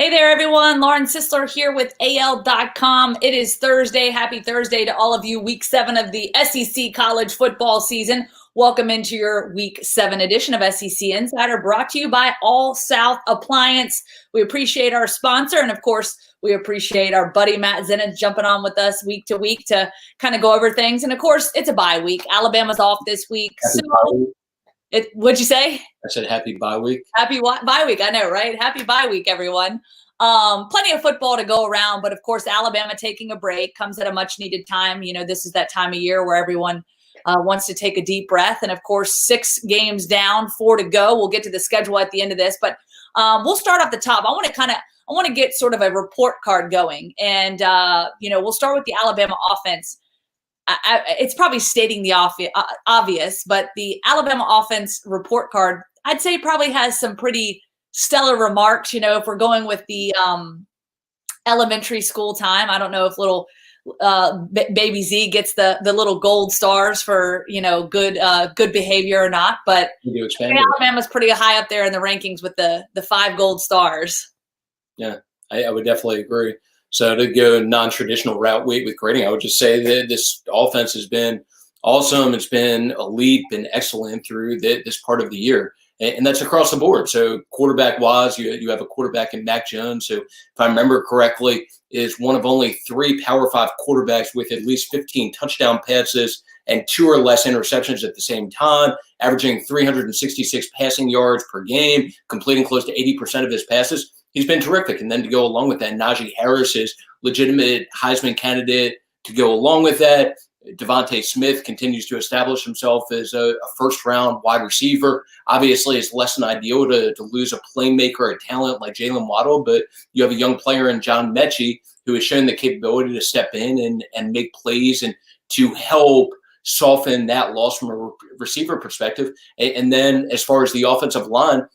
Hey there, everyone. Lauren Sisler here with AL.com. It is Thursday. Happy Thursday to all of you. Week 7 of the SEC college football season. Welcome into your Week 7 edition of SEC Insider, brought to you by All South Appliance. We appreciate our sponsor, and of course, we appreciate our buddy Matt Zenitz jumping on with us week to week to kind of go over things. And of course, it's a bye week. Alabama's off this week. What'd you say? I said happy bye week. Happy bye week. I know, right? Happy bye week, everyone. Plenty of football to go around, but of course, Alabama taking a break comes at a much needed time. You know, this is that time of year where everyone wants to take a deep breath. And of course, 6 games down, 4 to go. We'll get to the schedule at the end of this, but we'll start off the top. I want to get sort of a report card going, and we'll start with the Alabama offense. It's probably stating the obvious, but the Alabama offense report card, I'd say, probably has some pretty stellar remarks. You know, if we're going with the elementary school time, I don't know if little baby Z gets the little gold stars for, good behavior or not, but Alabama's pretty high up there in the rankings with the 5 gold stars. Yeah, I would definitely agree. So to go non-traditional route with grading, I would just say that this offense has been awesome. It's been elite, been excellent through this part of the year. And that's across the board. So quarterback-wise, you have a quarterback in Mac Jones, who, if I remember correctly, is one of only 3 Power 5 quarterbacks with at least 15 touchdown passes and 2 or less interceptions at the same time, averaging 366 passing yards per game, completing close to 80% of his passes. He's been terrific. And then to go along with that, Najee Harris is legitimate Heisman candidate to go along with that. Devontae Smith continues to establish himself as a first-round wide receiver. Obviously, it's less than ideal to lose a playmaker, a talent like Jalen Waddle, but you have a young player in John Mechie who has shown the capability to step in and make plays and to help soften that loss from a receiver perspective. And then as far as the offensive line,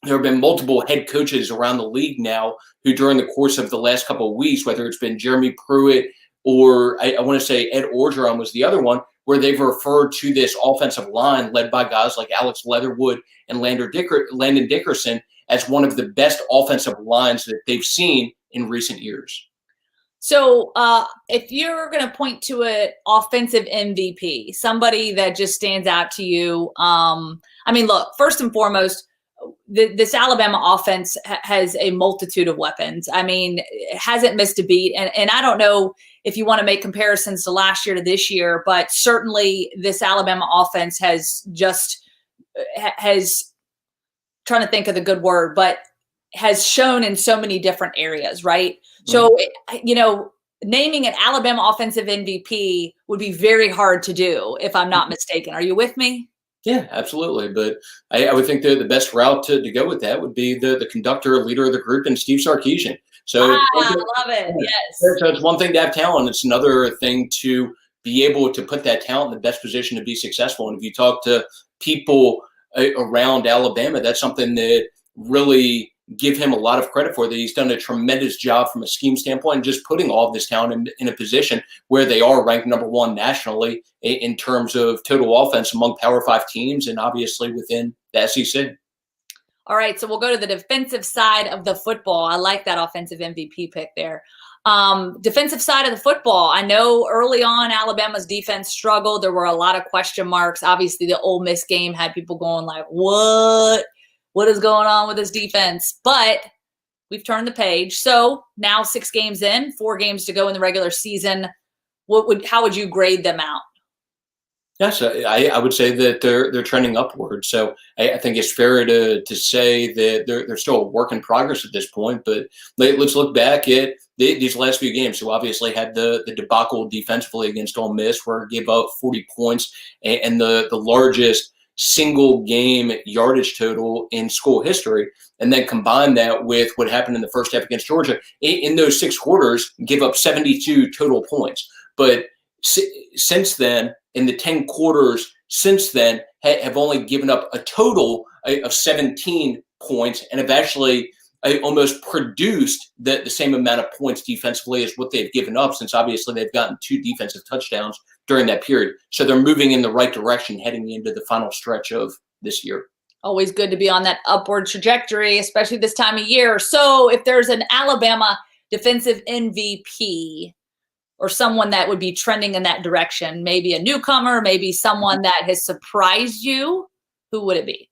there have been multiple head coaches around the league now who, during the course of the last couple of weeks, whether it's been Jeremy Pruitt or I want to say Ed Orgeron was the other one, where they've referred to this offensive line led by guys like Alex Leatherwood and Landon Dickerson as one of the best offensive lines that they've seen in recent years. So if you're going to point to an offensive MVP, somebody that just stands out to you, look, first and foremost, this Alabama offense has a multitude of weapons. I mean, it hasn't missed a beat. And I don't know if you want to make comparisons to last year to this year, but certainly this Alabama offense has trying to think of the good word, but has shown in so many different areas, right? Mm-hmm. So, naming an Alabama offensive MVP would be very hard to do, if I'm not mistaken. Are you with me? Yeah, absolutely. But I would think the best route to go with that would be the conductor, leader of the group, and Steve Sarkisian. So I love it. Yes. So it's one thing to have talent. It's another thing to be able to put that talent in the best position to be successful. And if you talk to people around Alabama, that's something that really give him a lot of credit for, that he's done a tremendous job from a scheme standpoint, and just putting all of this talent in a position where they are ranked number 1 nationally in terms of total offense among Power 5 teams, and obviously within the SEC. All right, so we'll go to the defensive side of the football. I like that offensive MVP pick there. Defensive side of the football, I know early on Alabama's defense struggled. There were a lot of question marks. Obviously, the Ole Miss game had people going like, what? What is going on with this defense? But we've turned the page. So now 6 games in, 4 games to go in the regular season. How would you grade them out? Yes, I would say that they're trending upward. So I think it's fair to say that they're still a work in progress at this point. But let's look back at these last few games. So obviously had the debacle defensively against Ole Miss, where it gave up 40 points and the largest single game yardage total in school history, and then combine that with what happened in the first half against Georgia. In those 6 quarters, give up 72 total points. But since then, in the 10 quarters since then, have only given up a total of 17 points, and have actually almost produced the same amount of points defensively as what they've given up, since obviously they've gotten 2 defensive touchdowns during that period. So they're moving in the right direction heading into the final stretch of this year. Always good to be on that upward trajectory, especially this time of year. So if there's an Alabama defensive MVP or someone that would be trending in that direction, maybe a newcomer, maybe someone that has surprised you, who would it be?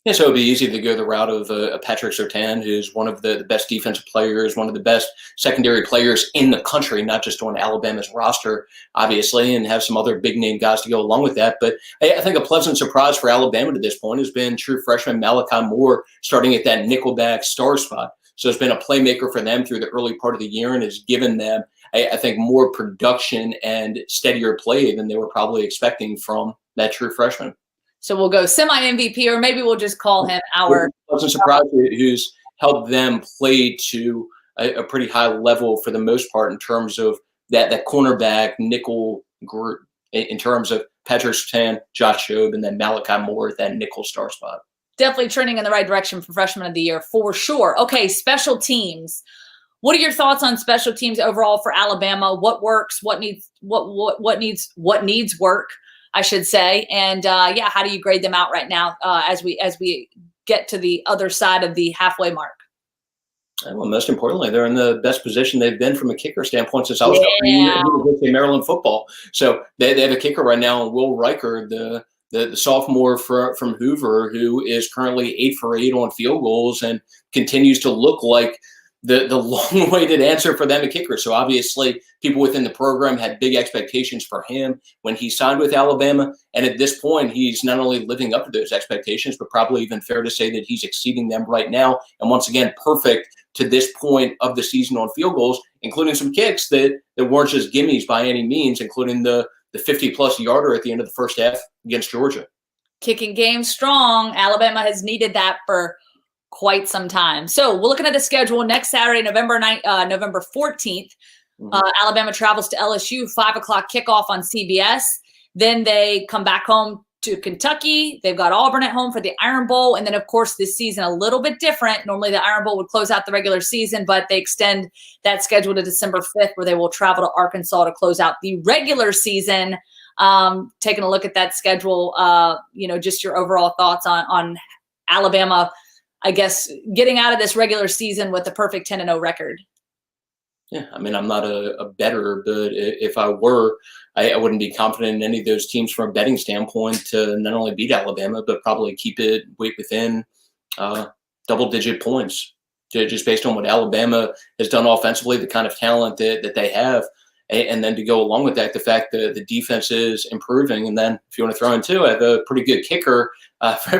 Yeah, so it'd be easy to go the route of Patrick Surtain, who's one of the best defensive players, one of the best secondary players in the country, not just on Alabama's roster, obviously, and have some other big name guys to go along with that. But I think a pleasant surprise for Alabama to this point has been true freshman Malachi Moore starting at that nickelback star spot. So it's been a playmaker for them through the early part of the year and has given them, I think, more production and steadier play than they were probably expecting from that true freshman. So we'll go semi-MVP, or maybe we'll just call him our pleasant surprise, who's helped them play to a pretty high level for the most part in terms of that cornerback nickel group, in terms of Patrick Surtain, Josh Jobe, and then Malachi Moore at that nickel star spot. Definitely trending in the right direction for freshman of the year for sure. Okay, special teams. What are your thoughts on special teams overall for Alabama? What works? What needs work, I should say. And yeah, how do you grade them out right now as we get to the other side of the halfway mark? Well, most importantly, they're in the best position they've been from a kicker standpoint since I was covering Maryland football. So they have a kicker right now, Will Riker, the sophomore from Hoover, who is currently 8 for 8 on field goals and continues to look like the long-awaited answer for them at kicker. So obviously people within the program had big expectations for him when he signed with Alabama. And at this point, he's not only living up to those expectations, but probably even fair to say that he's exceeding them right now. And once again, perfect to this point of the season on field goals, including some kicks that weren't just gimmies by any means, including the 50-plus yarder at the end of the first half against Georgia. Kicking game strong. Alabama has needed that for quite some time. So we're looking at the schedule next Saturday, November 14th. Alabama travels to LSU, 5 o'clock kickoff on CBS. Then they come back home to Kentucky. They've got Auburn at home for the Iron Bowl. And then, of course, this season a little bit different. Normally the Iron Bowl would close out the regular season, but they extend that schedule to December 5th, where they will travel to Arkansas to close out the regular season. Taking a look at that schedule, just your overall thoughts on Alabama, I guess, getting out of this regular season with a perfect 10-0 record. Yeah, I mean, I'm not a bettor, but if I were, I wouldn't be confident in any of those teams from a betting standpoint to not only beat Alabama, but probably keep it within double-digit points, just based on what Alabama has done offensively, the kind of talent that they have. And then to go along with that, the fact that the defense is improving. And then if you want to throw in too, I have a pretty good kicker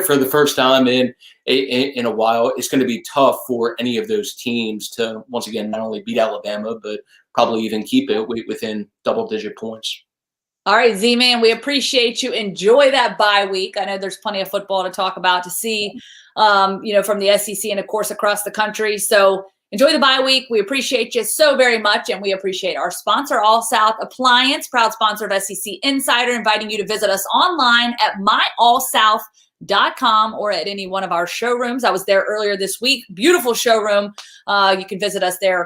for the first time in a while. It's going to be tough for any of those teams to, once again, not only beat Alabama, but probably even keep it within double-digit points. All right, Z-Man, we appreciate you. Enjoy that bye week. I know there's plenty of football to talk about, to see, from the SEC and, of course, across the country. So enjoy the bye week. We appreciate you so very much, and we appreciate our sponsor, All South Appliance, proud sponsor of SEC Insider, inviting you to visit us online at myallsouth.com or at any one of our showrooms. I was there earlier this week. Beautiful showroom. You can visit us there.